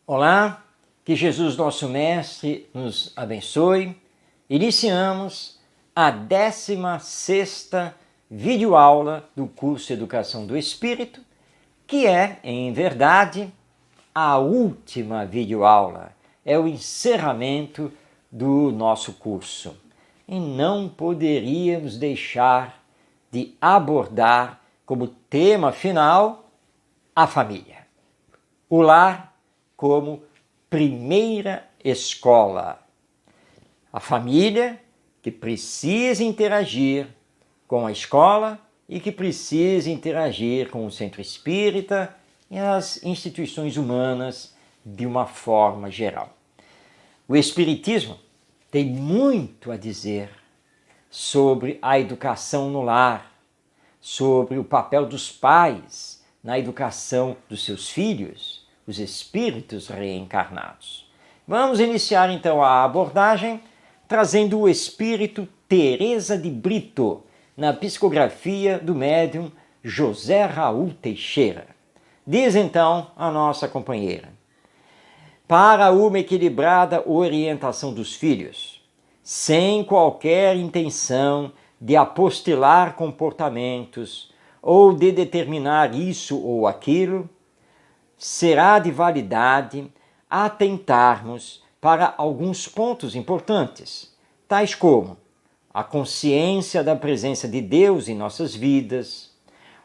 Olá, que Jesus nosso Mestre nos abençoe. Iniciamos a 16ª videoaula do curso Educação do Espírito, que é, em verdade, a última videoaula, é o encerramento do nosso curso. E não poderíamos deixar de abordar como tema final a família. O lar como primeira escola. A família que precisa interagir com a escola e que precisa interagir com o centro espírita e as instituições humanas de uma forma geral. O Espiritismo tem muito a dizer sobre a educação no lar, sobre o papel dos pais na educação dos seus filhos, os espíritos reencarnados. Vamos iniciar então a abordagem trazendo o espírito Teresa de Brito, na psicografia do médium José Raul Teixeira. Diz então a nossa companheira: para uma equilibrada orientação dos filhos, sem qualquer intenção de apostilar comportamentos ou de determinar isso ou aquilo, será de validade atentarmos para alguns pontos importantes, tais como a consciência da presença de Deus em nossas vidas,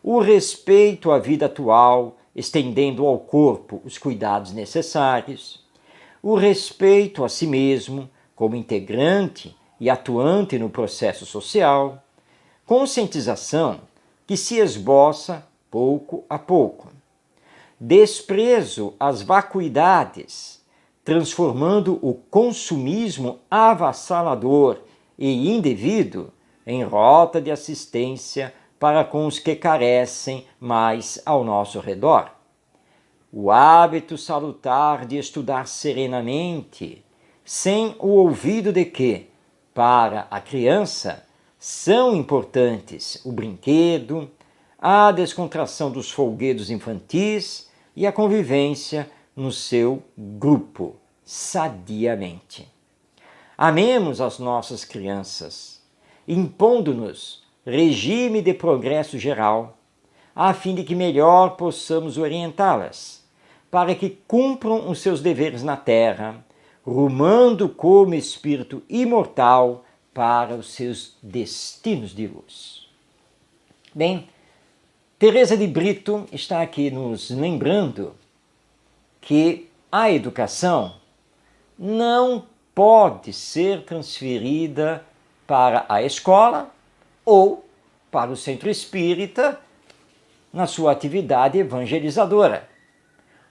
o respeito à vida atual, estendendo ao corpo os cuidados necessários, o respeito a si mesmo como integrante e atuante no processo social, conscientização que se esboça pouco a pouco, desprezo às vacuidades, transformando o consumismo avassalador e indevido em rota de assistência para com os que carecem mais ao nosso redor. O hábito salutar de estudar serenamente, sem o ouvido de que, para a criança, são importantes o brinquedo, a descontração dos folguedos infantis e a convivência no seu grupo, sadiamente. Amemos as nossas crianças, impondo-nos regime de progresso geral, a fim de que melhor possamos orientá-las, para que cumpram os seus deveres na terra, rumando como espírito imortal para os seus destinos de luz. Bem, Teresa de Brito está aqui nos lembrando que a educação não pode ser transferida para a escola ou para o centro espírita na sua atividade evangelizadora.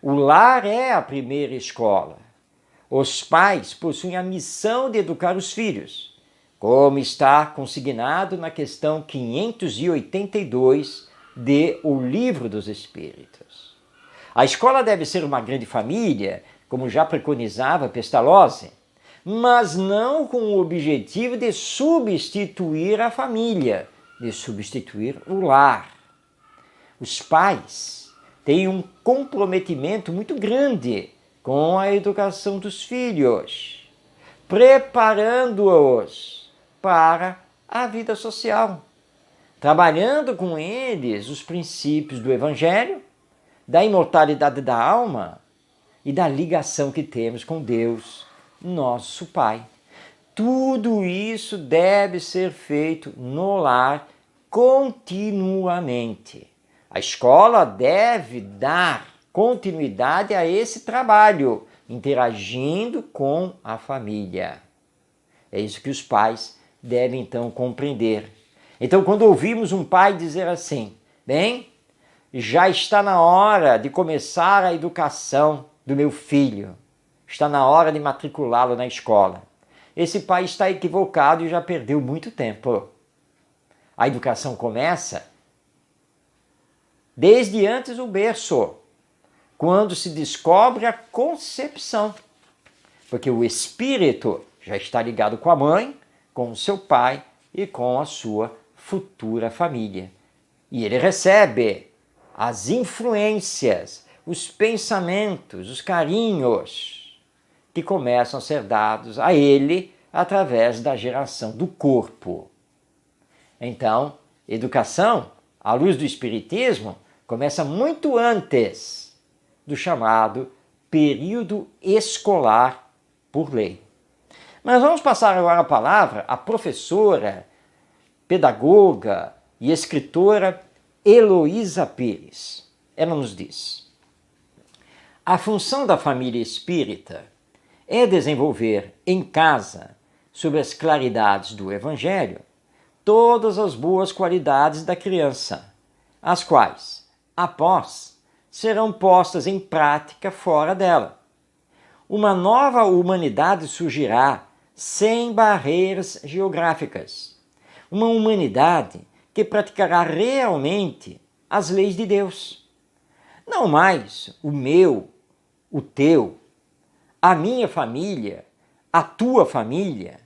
O lar é a primeira escola. Os pais possuem a missão de educar os filhos, como está consignado na questão 582 de O Livro dos Espíritos. A escola deve ser uma grande família, como já preconizava Pestalozzi, mas não com o objetivo de substituir a família, de substituir o lar. Os pais têm um comprometimento muito grande com a educação dos filhos, preparando-os para a vida social, trabalhando com eles os princípios do Evangelho, da imortalidade da alma e da ligação que temos com Deus, nosso Pai. Tudo isso deve ser feito no lar continuamente. A escola deve dar continuidade a esse trabalho, interagindo com a família. É isso que os pais devem então compreender. Então, quando ouvimos um pai dizer assim: bem, já está na hora de começar a educação do meu filho, está na hora de matriculá-lo na escola, esse pai está equivocado e já perdeu muito tempo. A educação começa desde antes do berço, quando se descobre a concepção, porque o espírito já está ligado com a mãe, com o seu pai e com a sua futura família. E ele recebe as influências, os pensamentos, os carinhos que começam a ser dados a ele através da geração do corpo. Então, educação, à luz do Espiritismo, começa muito antes do chamado período escolar por lei. Mas vamos passar agora a palavra à professora, pedagoga e escritora Heloísa Pires. Ela nos diz: a função da família espírita é desenvolver em casa, sob as claridades do Evangelho, todas as boas qualidades da criança, as quais, após, serão postas em prática fora dela. Uma nova humanidade surgirá sem barreiras geográficas. Uma humanidade que praticará realmente as leis de Deus. Não mais o meu, o teu, a minha família, a tua família,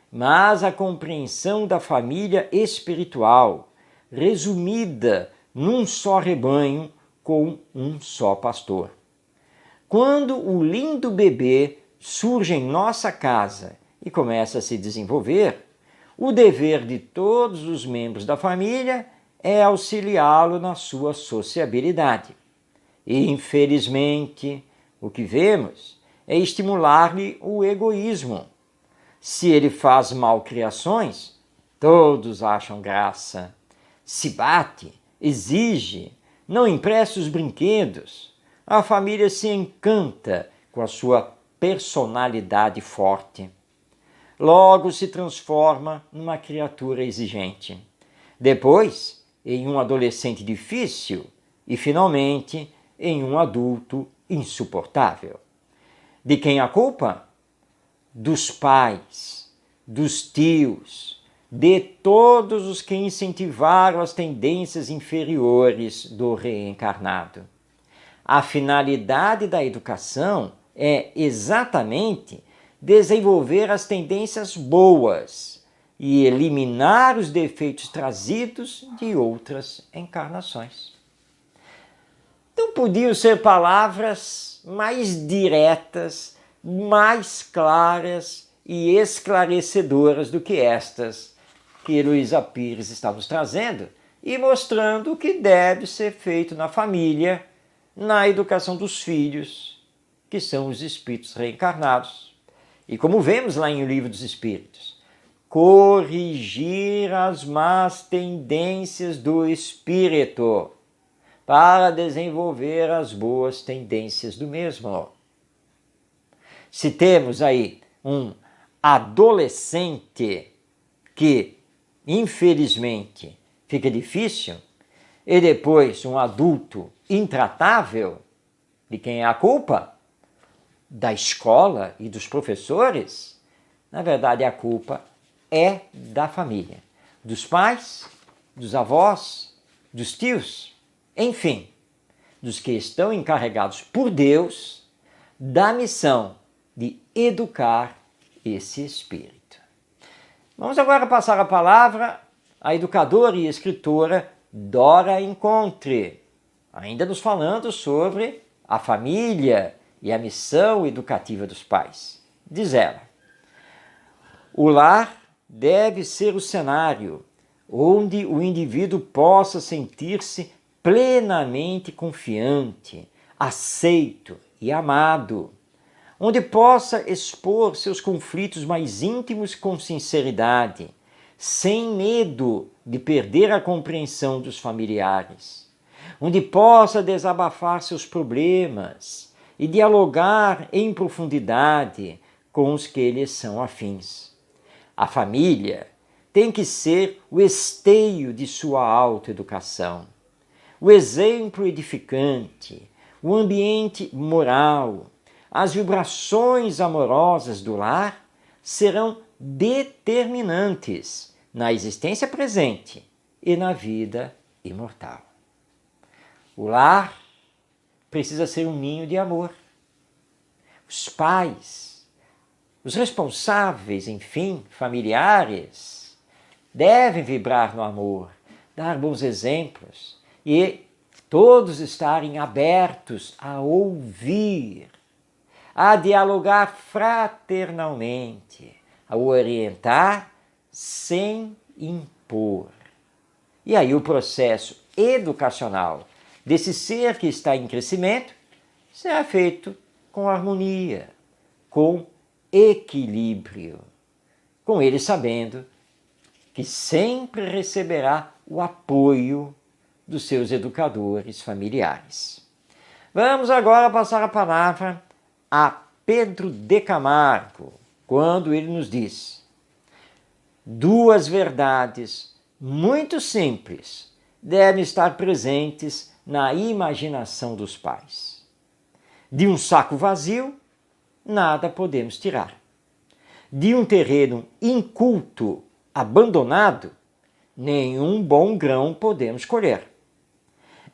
mas a compreensão da família espiritual, resumida num só rebanho com um só pastor. Quando o lindo bebê surge em nossa casa e começa a se desenvolver, o dever de todos os membros da família é auxiliá-lo na sua sociabilidade. E, infelizmente, o que vemos é estimular-lhe o egoísmo. Se ele faz malcriações, todos acham graça. Se bate, exige, não empresta os brinquedos, a família se encanta com a sua personalidade forte. Logo se transforma numa criatura exigente. Depois, em um adolescente difícil e, finalmente, em um adulto insuportável. De quem a culpa? Dos pais, dos tios, de todos os que incentivaram as tendências inferiores do reencarnado. A finalidade da educação é exatamente desenvolver as tendências boas e eliminar os defeitos trazidos de outras encarnações. Não podiam ser palavras mais diretas, mais claras e esclarecedoras do que estas que Heloísa Pires está nos trazendo e mostrando o que deve ser feito na família, na educação dos filhos, que são os espíritos reencarnados. E como vemos lá em O Livro dos Espíritos, corrigir as más tendências do espírito para desenvolver as boas tendências do mesmo. Se temos aí um adolescente que, infelizmente, fica difícil, e depois um adulto intratável, de quem é a culpa? Da escola e dos professores? Na verdade, a culpa é da família, dos pais, dos avós, dos tios, enfim, dos que estão encarregados por Deus da missão de educar esse espírito. Vamos agora passar a palavra à educadora e escritora Dora Encontre, ainda nos falando sobre a família e a missão educativa dos pais. Diz ela: o lar deve ser o cenário onde o indivíduo possa sentir-se plenamente confiante, aceito e amado, onde possa expor seus conflitos mais íntimos com sinceridade, sem medo de perder a compreensão dos familiares, onde possa desabafar seus problemas e dialogar em profundidade com os que lhes são afins. A família tem que ser o esteio de sua autoeducação, o exemplo edificante, o ambiente moral. As vibrações amorosas do lar serão determinantes na existência presente e na vida imortal. O lar precisa ser um ninho de amor. Os pais, os responsáveis, enfim, familiares, devem vibrar no amor, dar bons exemplos e todos estarem abertos a ouvir, a dialogar fraternalmente, a orientar sem impor. E aí o processo educacional desse ser que está em crescimento será feito com harmonia, com equilíbrio, com ele sabendo que sempre receberá o apoio dos seus educadores familiares. Vamos agora passar a palavra a Pedro de Camargo, quando ele nos diz: duas verdades muito simples devem estar presentes na imaginação dos pais. De um saco vazio, nada podemos tirar. De um terreno inculto, abandonado, nenhum bom grão podemos colher.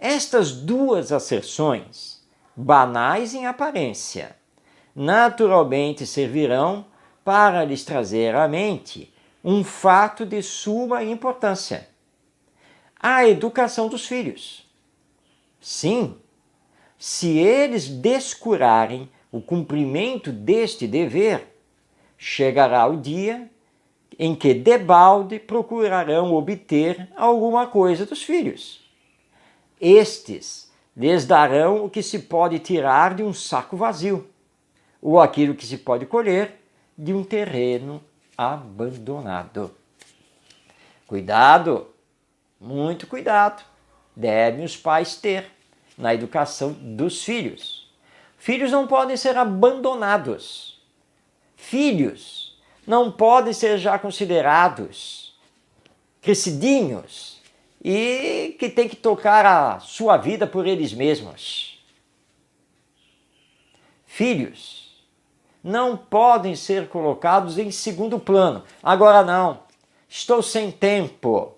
Estas duas asserções, banais em aparência, naturalmente servirão para lhes trazer à mente um fato de suma importância: a educação dos filhos. Sim, se eles descurarem o cumprimento deste dever, chegará o dia em que debalde procurarão obter alguma coisa dos filhos. Estes lhes darão o que se pode tirar de um saco vazio, ou aquilo que se pode colher de um terreno abandonado. Cuidado, muito cuidado, devem os pais ter na educação dos filhos. Filhos não podem ser abandonados. Filhos não podem ser já considerados crescidinhos e que tem que tocar a sua vida por eles mesmos. Filhos não podem ser colocados em segundo plano. Agora não, estou sem tempo,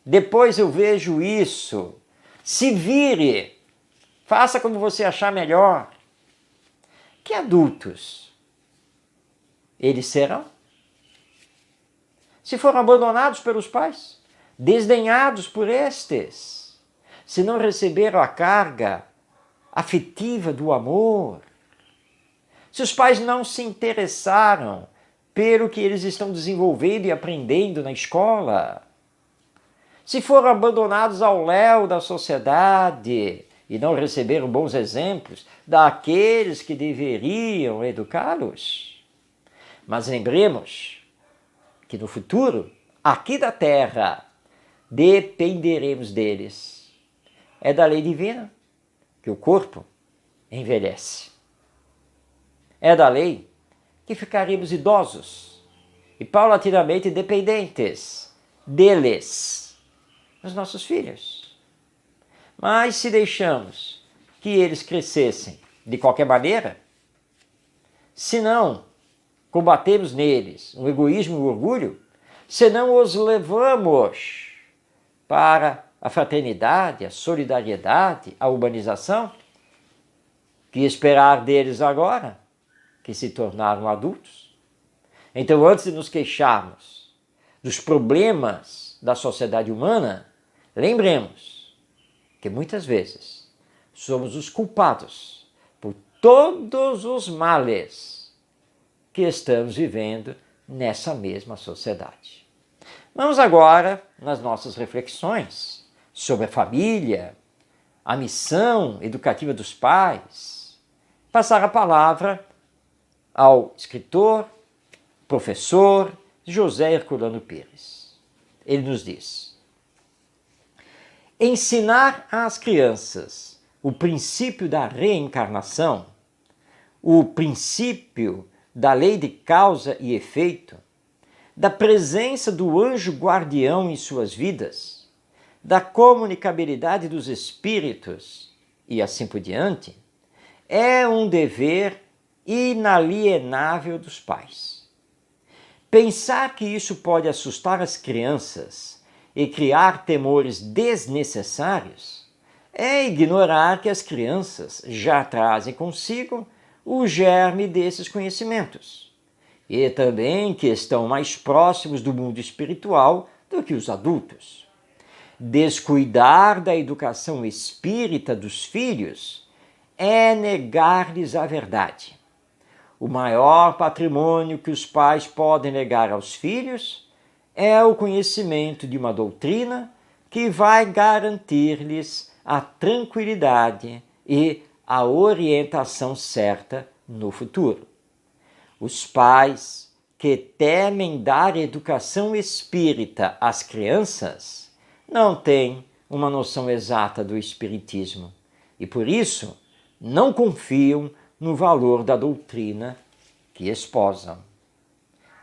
depois eu vejo isso. Se vire, faça como você achar melhor. Que adultos eles serão? Se foram abandonados pelos pais, desdenhados por estes, se não receberam a carga afetiva do amor, se os pais não se interessaram pelo que eles estão desenvolvendo e aprendendo na escola, se foram abandonados ao léu da sociedade e não receberam bons exemplos daqueles que deveriam educá-los. Mas lembremos que no futuro, aqui da Terra, dependeremos deles. É da lei divina que o corpo envelhece. É da lei que ficaremos idosos e paulatinamente dependentes deles, dos nossos filhos. Mas se deixamos que eles crescessem de qualquer maneira, se não combatemos neles o egoísmo e o orgulho, se não os levamos para a fraternidade, a solidariedade, a humanização, que esperar deles agora, que se tornaram adultos? Então, antes de nos queixarmos dos problemas da sociedade humana, lembremos que muitas vezes somos os culpados por todos os males que estamos vivendo nessa mesma sociedade. Vamos agora nas nossas reflexões sobre a família, a missão educativa dos pais, passar a palavra ao escritor, professor José Herculano Pires. Ele nos diz: ensinar às crianças o princípio da reencarnação, o princípio da lei de causa e efeito, da presença do anjo guardião em suas vidas, da comunicabilidade dos espíritos e assim por diante, é um dever inalienável dos pais. Pensar que isso pode assustar as crianças e criar temores desnecessários é ignorar que as crianças já trazem consigo o germe desses conhecimentos e também que estão mais próximos do mundo espiritual do que os adultos. Descuidar da educação espírita dos filhos é negar-lhes a verdade. O maior patrimônio que os pais podem negar aos filhos é o conhecimento de uma doutrina que vai garantir-lhes a tranquilidade e a orientação certa no futuro. Os pais que temem dar educação espírita às crianças não têm uma noção exata do espiritismo e, por isso, não confiam no valor da doutrina que esposam.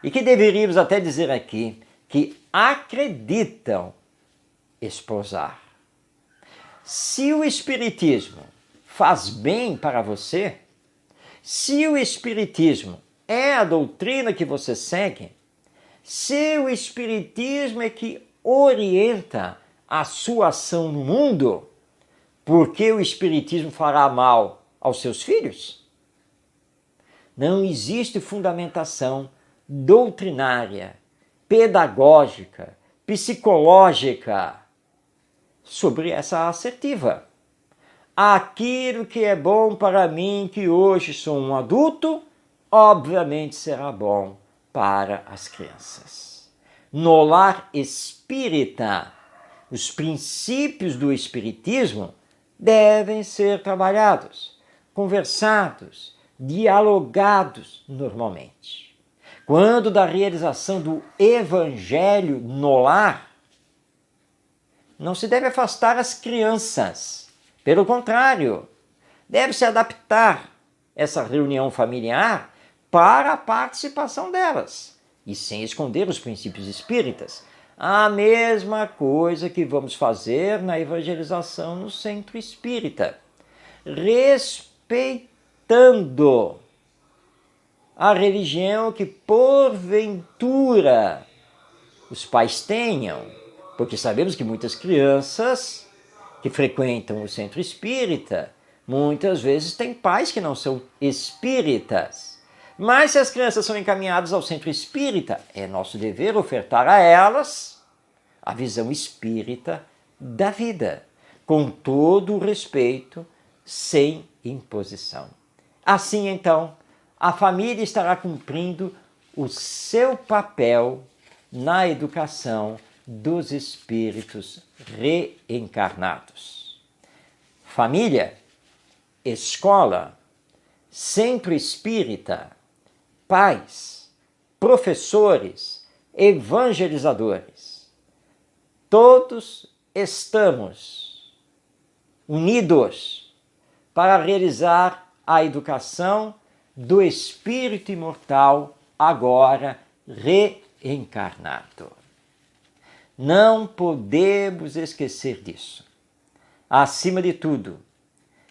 E que deveríamos até dizer aqui que acreditam esposar. Se o espiritismo faz bem para você, se o espiritismo é a doutrina que você segue, se o espiritismo é que orienta a sua ação no mundo, por que o espiritismo fará mal aos seus filhos? Não existe fundamentação doutrinária, pedagógica, psicológica sobre essa assertiva. Aquilo que é bom para mim, que hoje sou um adulto, obviamente será bom para as crianças. No lar espírita, os princípios do espiritismo devem ser trabalhados, conversados, dialogados normalmente. Quando da realização do evangelho no lar, não se deve afastar as crianças. Pelo contrário, deve-se adaptar essa reunião familiar para a participação delas, e sem esconder os princípios espíritas. A mesma coisa que vamos fazer na evangelização no centro espírita, respeitando a religião que porventura os pais tenham, porque sabemos que muitas crianças que frequentam o centro espírita, muitas vezes têm pais que não são espíritas. Mas se as crianças são encaminhadas ao centro espírita, é nosso dever ofertar a elas a visão espírita da vida, com todo o respeito, sem imposição. Assim, então, a família estará cumprindo o seu papel na educação dos espíritos reencarnados. Família, escola, centro espírita, pais, professores, evangelizadores, todos estamos unidos para realizar a educação do espírito imortal agora reencarnado. Não podemos esquecer disso. Acima de tudo,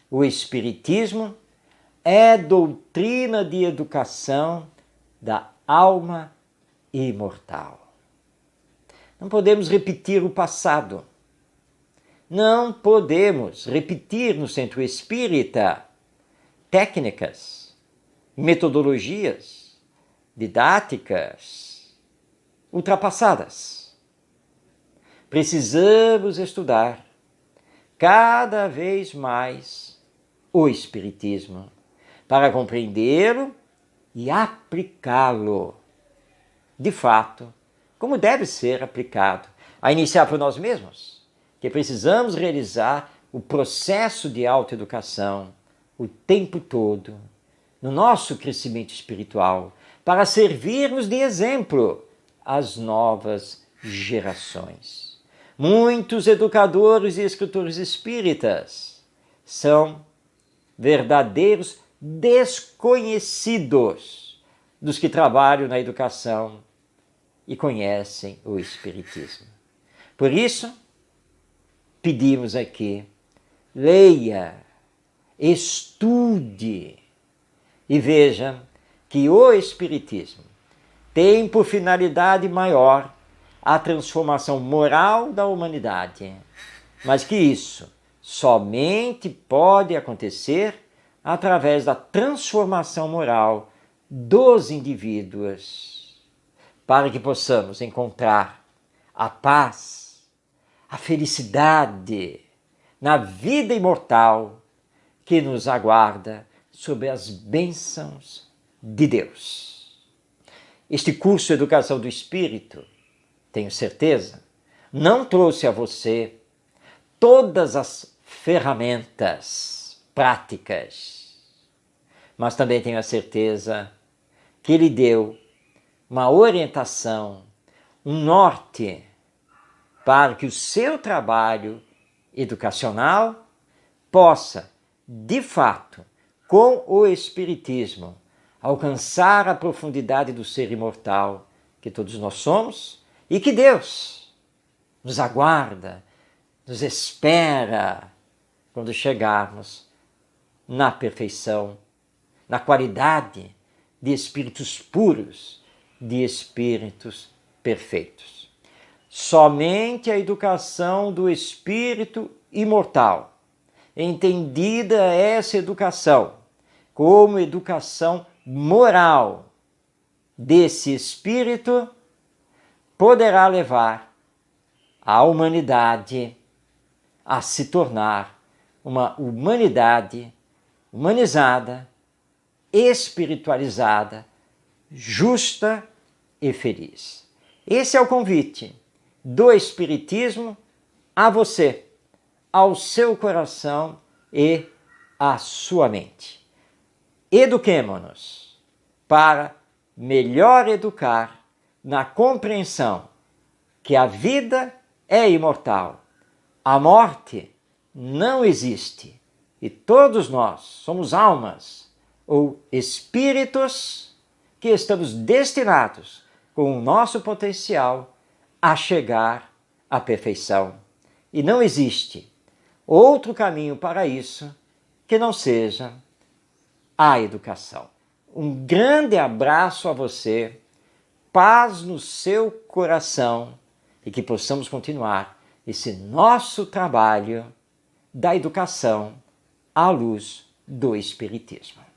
o Espiritismo é doutrina de educação da alma imortal. Não podemos repetir o passado. Não podemos repetir no centro espírita técnicas, metodologias, didáticas ultrapassadas. Precisamos estudar cada vez mais o Espiritismo para compreendê-lo e aplicá-lo, de fato, como deve ser aplicado, a iniciar por nós mesmos, que precisamos realizar o processo de autoeducação o tempo todo, no nosso crescimento espiritual, para servirmos de exemplo às novas gerações. Muitos educadores e escritores espíritas são verdadeiros desconhecidos dos que trabalham na educação e conhecem o Espiritismo. Por isso, pedimos aqui, leia, estude e veja que o Espiritismo tem por finalidade maior a transformação moral da humanidade, mas que isso somente pode acontecer através da transformação moral dos indivíduos, para que possamos encontrar a paz, a felicidade na vida imortal que nos aguarda sob as bênçãos de Deus. Este curso de Educação do Espírito, tenho certeza, não trouxe a você todas as ferramentas práticas, mas também tenho a certeza que ele deu uma orientação, um norte para que o seu trabalho educacional possa, de fato, com o Espiritismo, alcançar a profundidade do ser imortal que todos nós somos e que Deus nos aguarda, nos espera quando chegarmos na perfeição, na qualidade de espíritos puros, de espíritos perfeitos. Somente a educação do espírito imortal, entendida essa educação como educação moral desse espírito, poderá levar a humanidade a se tornar uma humanidade humanizada, espiritualizada, justa e feliz. Esse é o convite do Espiritismo a você, ao seu coração e à sua mente. Eduquemo-nos para melhor educar na compreensão que a vida é imortal, a morte não existe e todos nós somos almas ou espíritos que estamos destinados, com o nosso potencial, a chegar à perfeição. E não existe outro caminho para isso que não seja a educação. Um grande abraço a você, paz no seu coração e que possamos continuar esse nosso trabalho da educação à luz do Espiritismo.